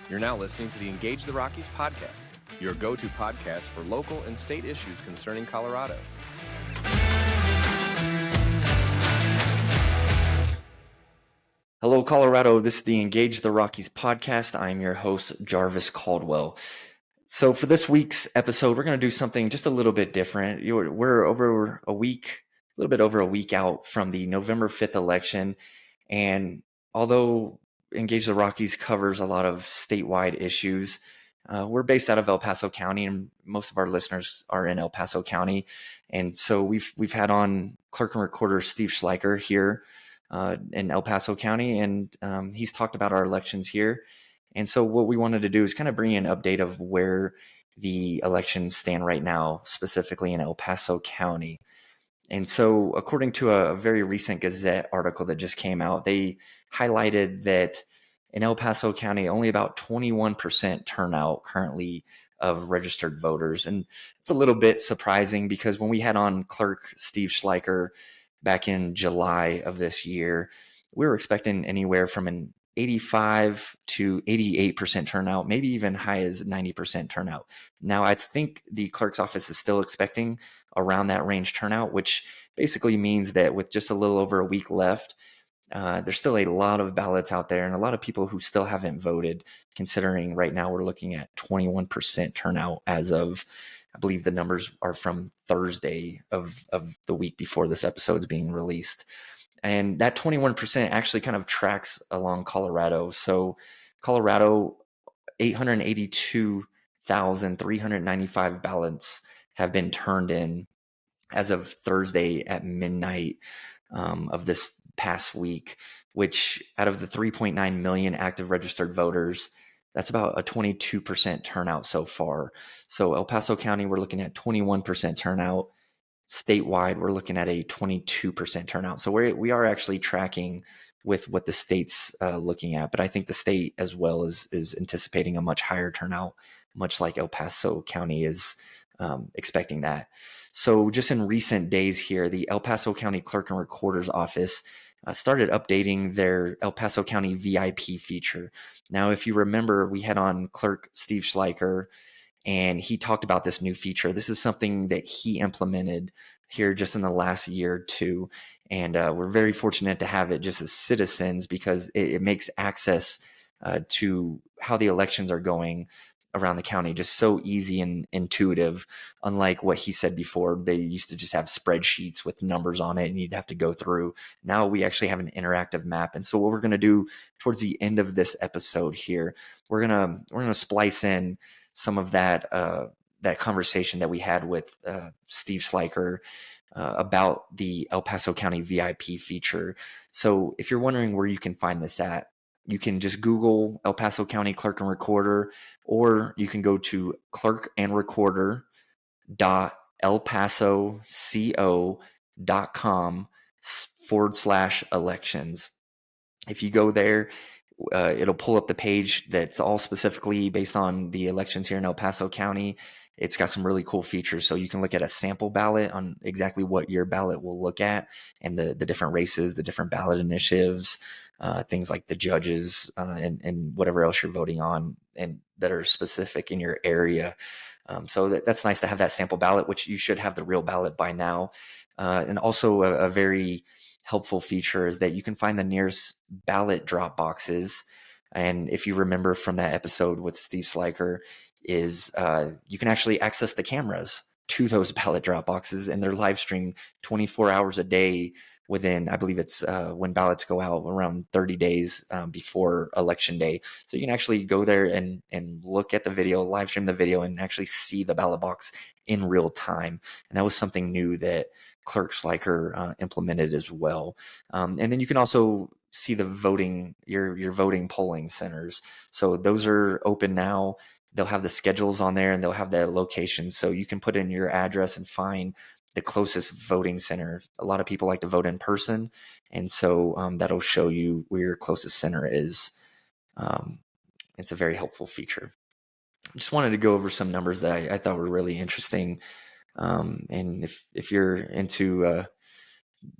You're now listening to the Engage the Rockies podcast, your go-to podcast for local and state issues concerning Colorado. Hello, Colorado. This is the Engage the Rockies podcast. I'm your host, Jarvis Caldwell. So for this week's episode, we're going to do something just a little bit different. We're over a little bit over a week out from the November 5th election. And although Engage the Rockies covers a lot of statewide issues, we're based out of El Paso County, and most of our listeners are in El Paso County. And so we've had on Clerk and Recorder Steve Schleiker here in El Paso County, and he's talked about our elections here. And so what we wanted to do is kind of bring you an update of where the elections stand right now, specifically in El Paso County. And so according to a very recent Gazette article that just came out, they highlighted that in El Paso County, only about 21% turnout currently of registered voters. And it's a little bit surprising because when we had on Clerk Steve Schleiker back in July of this year, we were expecting anywhere from an 85 to 88% turnout, maybe even high as 90% turnout. Now, I think the clerk's office is still expecting around that range turnout, which basically means that with just a little over a week left, there's still a lot of ballots out there and a lot of people who still haven't voted, considering right now we're looking at 21% turnout as of, I believe the numbers are from Thursday of the week before this episode is being released. And that 21% actually kind of tracks along Colorado. So Colorado, 882,395 ballots have been turned in as of Thursday at midnight of this past week, which out of the 3.9 million active registered voters, that's about a 22% turnout so far. So El Paso County, we're looking at 21% turnout. Statewide, we're looking at a 22% turnout. So we are actually tracking with what the state's looking at. But I think the state as well is anticipating a much higher turnout, much like El Paso County is expecting that. So just in recent days here, the El Paso County Clerk and Recorder's Office started updating their El Paso County VIP feature. Now, if you remember, we had on Clerk Steve Schleiker, and he talked about this new feature. This is something that he implemented here just in the last year or two. And we're very fortunate to have it just as citizens because it makes access to how the elections are going around the county just so easy and intuitive. Unlike what he said before, they used to just have spreadsheets with numbers on it and you'd have to go through. Now we actually have an interactive map. And so what we're going to do towards the end of this episode here, we're going to splice in some of that conversation that we had with Steve Schleiker about the El Paso County VIP feature. So if you're wondering where you can find this at, you can just Google El Paso County Clerk and Recorder, or you can go to clerkandrecorder.elpasoco.com/elections. If you go there, it'll pull up the page that's all specifically based on the elections here in El Paso County. It's got some really cool features. So you can look at a sample ballot on exactly what your ballot will look at and the different races, the different ballot initiatives, things like the judges and whatever else you're voting on and that are specific in your area. So that's nice to have that sample ballot, which you should have the real ballot by now. And also a very helpful feature is that you can find the nearest ballot drop boxes. And if you remember from that episode with Steve Schleiker, is you can actually access the cameras to those ballot drop boxes, and they're live streamed 24 hours a day within, I believe it's when ballots go out around 30 days before election day. So you can actually go there and look at the video, live stream the video, and actually see the ballot box in real time. And that was something new that Clerk Schleiker implemented as well. And then you can also see the voting, your voting polling centers. So those are open now. They'll have the schedules on there and they'll have the locations. So you can put in your address and find the closest voting center. A lot of people like to vote in person. And so that'll show you where your closest center is. It's a very helpful feature. Just wanted to go over some numbers that I thought were really interesting. And if you're into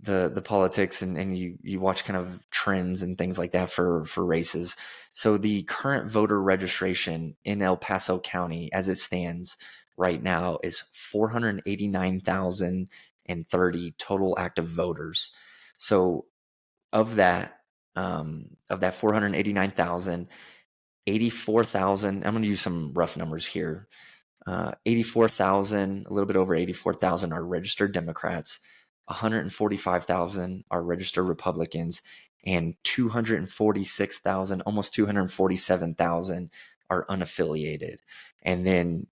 the politics and you watch kind of trends and things like that for races. So the current voter registration in El Paso County as it stands right now is 489,030 total active voters. So of that 489,000, 84,000, I'm going to use some rough numbers here. 84,000, a little bit over 84,000 are registered Democrats, 145,000 are registered Republicans, and 246,000, almost 247,000 are unaffiliated. And then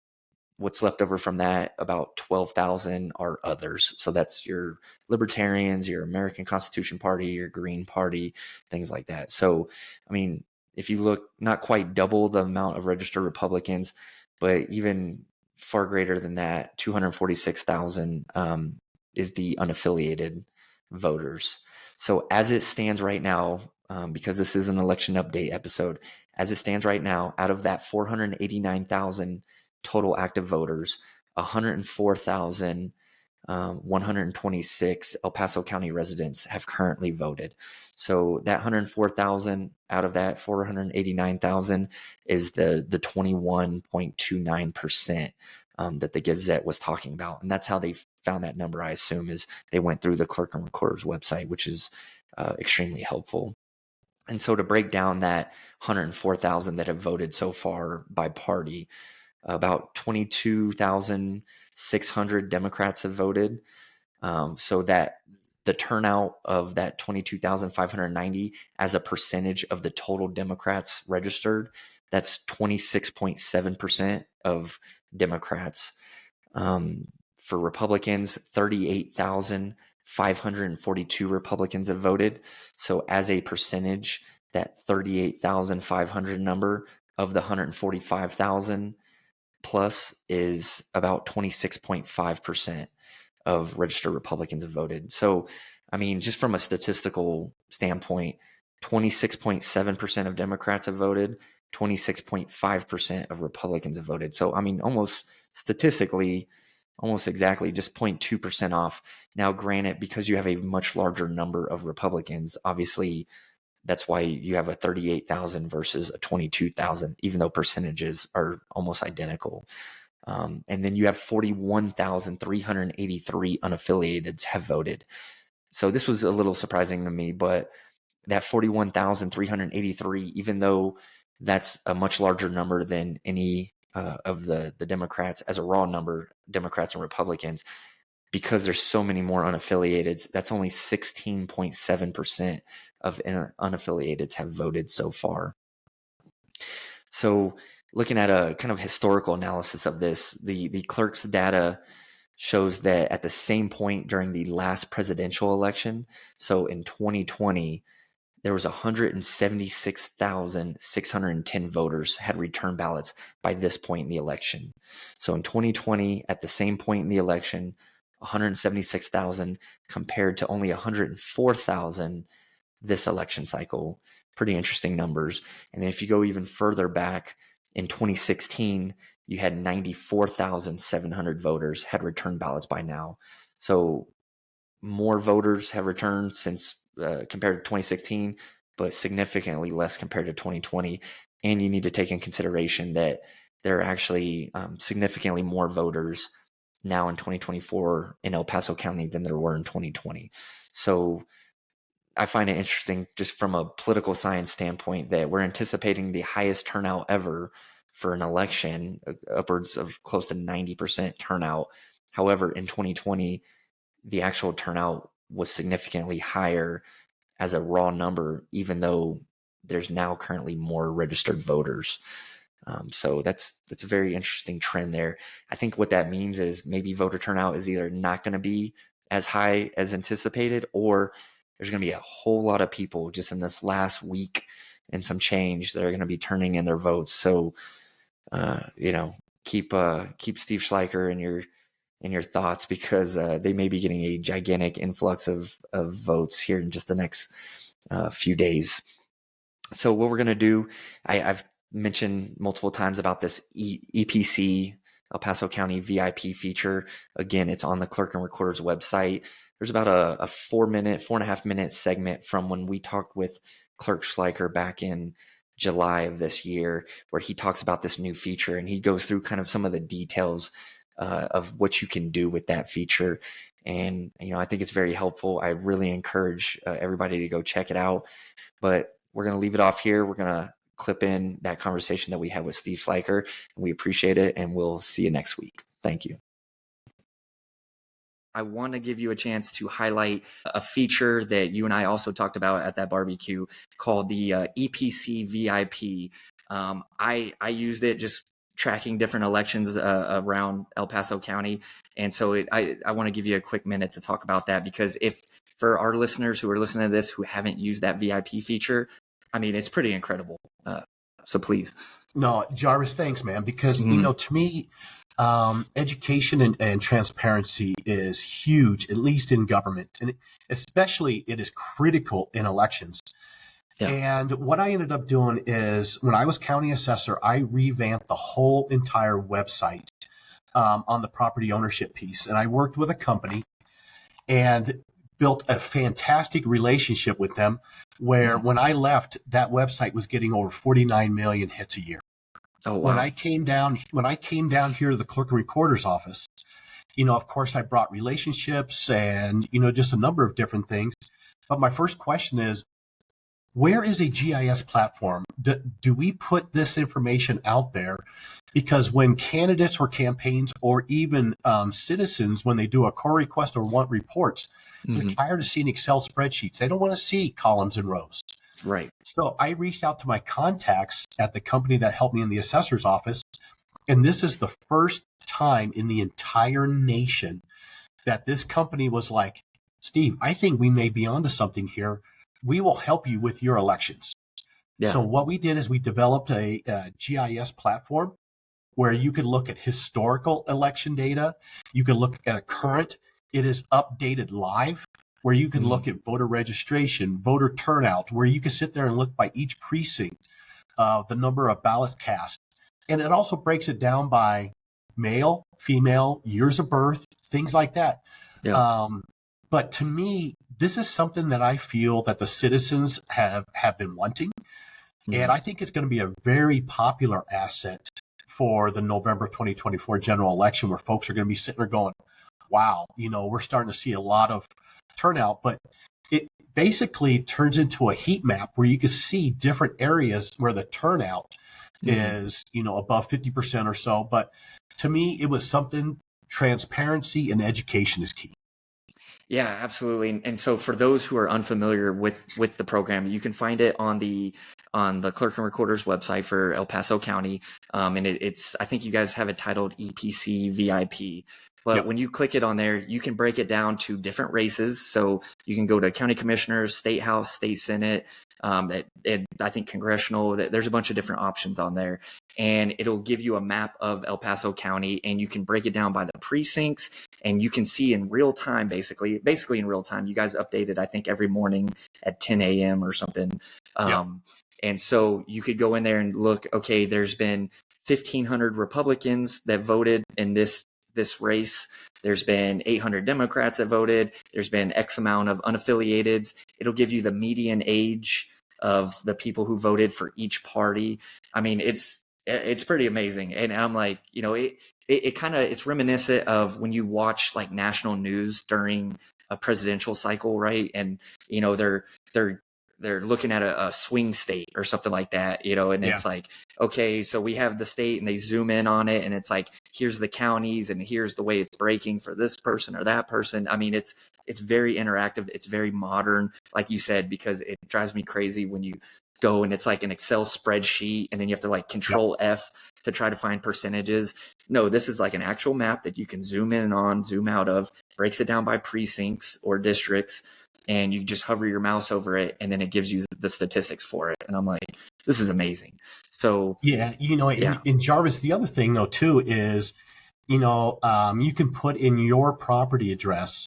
what's left over from that, about 12,000 are others. So that's your libertarians, your American Constitution Party, your Green Party, things like that. So, I mean, if you look, not quite double the amount of registered Republicans, but even far greater than that, 246,000 is the unaffiliated voters. So as it stands right now, because this is an election update episode, as it stands right now, out of that 489,000 total active voters, 104,126 El Paso County residents have currently voted. So that 104,000 out of that 489,000 is the 21.29% that the Gazette was talking about. And that's how they found that number, I assume, is they went through the Clerk and Recorder's website, which is extremely helpful. And so to break down that 104,000 that have voted so far by party, about 22,600 Democrats have voted. So that the turnout of that 22,590 as a percentage of the total Democrats registered, that's 26.7% of Democrats. For Republicans, 38,542 Republicans have voted. So as a percentage, that 38,500 number of the 145,000 plus is about 26.5% of registered Republicans have voted. So, I mean, just from a statistical standpoint, 26.7% of Democrats have voted, 26.5% of Republicans have voted. So, I mean, almost statistically, almost exactly just 0.2% off. Now, granted, because you have a much larger number of Republicans, obviously that's why you have a 38,000 versus a 22,000, even though percentages are almost identical. And then you have 41,383 unaffiliateds have voted. So this was a little surprising to me, but that 41,383, even though that's a much larger number than any of the Democrats as a raw number, Democrats and Republicans, because there's so many more unaffiliateds, that's only 16.7% of unaffiliateds have voted so far. So looking at a kind of historical analysis of this, the Clerk's data shows that at the same point during the last presidential election, so in 2020, there was 176,610 voters had returned ballots by this point in the election. So in 2020, at the same point in the election, 176,000 compared to only 104,000 this election cycle. Pretty interesting numbers. And then if you go even further back, in 2016, you had 94,700 voters had returned ballots by now. So more voters have returned since compared to 2016, but significantly less compared to 2020. And you need to take in consideration that there are actually significantly more voters now in 2024 in El Paso County than there were in 2020. So I find it interesting just from a political science standpoint that we're anticipating the highest turnout ever for an election, upwards of close to 90% turnout. However, in 2020, the actual turnout was significantly higher as a raw number, even though there's now currently more registered voters. So that's a very interesting trend there. I think what that means is maybe voter turnout is either not going to be as high as anticipated, or there's going to be a whole lot of people just in this last week and some change that are going to be turning in their votes. So, keep Steve Schleiker in your thoughts, because they may be getting a gigantic influx of votes here in just the next few days. So what we're going to do, I've mentioned multiple times about this EPC El Paso County VIP feature. Again, it's on the Clerk and Recorder's website. there's about a 4.5 minute segment from when we talked with Clerk Schleiker back in July of this year, where he talks about this new feature, and he goes through kind of some of the details of what you can do with that feature. And, I think it's very helpful. I really encourage everybody to go check it out. But we're going to leave it off here. We're going to clip in that conversation that we had with Steve Schleiker, and we appreciate it. And we'll see you next week. Thank you. I want to give you a chance to highlight a feature that you and I also talked about at that barbecue called the EPC VIP. I used it just tracking different elections around El Paso County. And so I want to give you a quick minute to talk about that, because for our listeners who are listening to this who haven't used that VIP feature, I mean, it's pretty incredible. So please. No, Jarvis, thanks, man, because, to me, education and transparency is huge, at least in government, and especially it is critical in elections. Yeah. And what I ended up doing is, when I was county assessor, I revamped the whole entire website on the property ownership piece. And I worked with a company and built a fantastic relationship with them, where when I left, that website was getting over 49 million hits a year. Oh, wow. When I came down here to the clerk and recorder's office, of course I brought relationships and, just a number of different things. But my first question is, where is a GIS platform? Do we put this information out there? Because when candidates or campaigns or even citizens, when they do a core request or want reports, they're tired of seeing Excel spreadsheets. They don't want to see columns and rows. Right. So I reached out to my contacts at the company that helped me in the assessor's office. And this is the first time in the entire nation that this company was like, Steve, I think we may be onto something here. We will help you with your elections. Yeah. So what we did is we developed a GIS platform where you could look at historical election data. You could look at a current. It is updated live, where you can look at voter registration, voter turnout, where you can sit there and look by each precinct, the number of ballots cast. And it also breaks it down by male, female, years of birth, things like that. Yeah. But to me, this is something that I feel that the citizens have been wanting. And I think it's going to be a very popular asset for the November 2024 general election, where folks are going to be sitting there going, wow, we're starting to see a lot of turnout. But it basically turns into a heat map where you can see different areas where the turnout is, above 50% or so. But to me, it was something, transparency and education is key. Yeah, absolutely. And so for those who are unfamiliar with the program, you can find it on the Clerk and Recorder's website for El Paso County. And it's, I think you guys have it titled EPC VIP. But when you click it on there, you can break it down to different races. So you can go to county commissioners, state house, state senate, and I think congressional. There's a bunch of different options on there. And it'll give you a map of El Paso County, and you can break it down by the precincts, and you can see in real time, basically in real time. You guys update it, I think, every morning at 10 a.m. or something. And so you could go in there and look, okay, there's been 1,500 Republicans that voted in this race. There's been 800 Democrats that voted. There's been X amount of unaffiliateds. It'll give you the median age of the people who voted for each party. I mean, it's pretty amazing. And I'm like, it kind of, it's reminiscent of when you watch like national news during a presidential cycle, right? And, they're looking at a swing state or something like that, and it's like, okay, so we have the state, and they zoom in on it, and it's like, here's the counties, and here's the way it's breaking for this person or that person. I mean, it's very interactive. It's very modern, like you said, because it drives me crazy when you go and it's like an Excel spreadsheet, and then you have to like Control F to try to find percentages. No, this is like an actual map that you can zoom in on, zoom out of, breaks it down by precincts or districts, and you just hover your mouse over it, and then it gives you the statistics for it. And I'm like, this is amazing. So in Jarvis, the other thing though too is, you can put in your property address,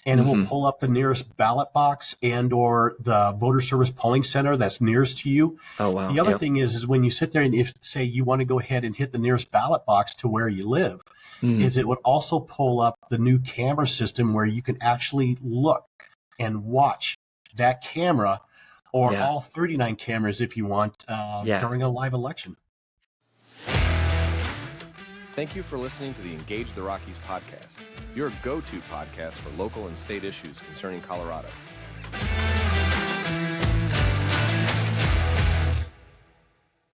and it will pull up the nearest ballot box and or the voter service polling center that's nearest to you. Oh wow! The other thing is when you sit there and if say you want to go ahead and hit the nearest ballot box to where you live, is it would also pull up the new camera system where you can actually look and watch that camera or all 39 cameras if you want during a live election. Thank you for listening to the Engage the Rockies podcast, your go-to podcast for local and state issues concerning Colorado.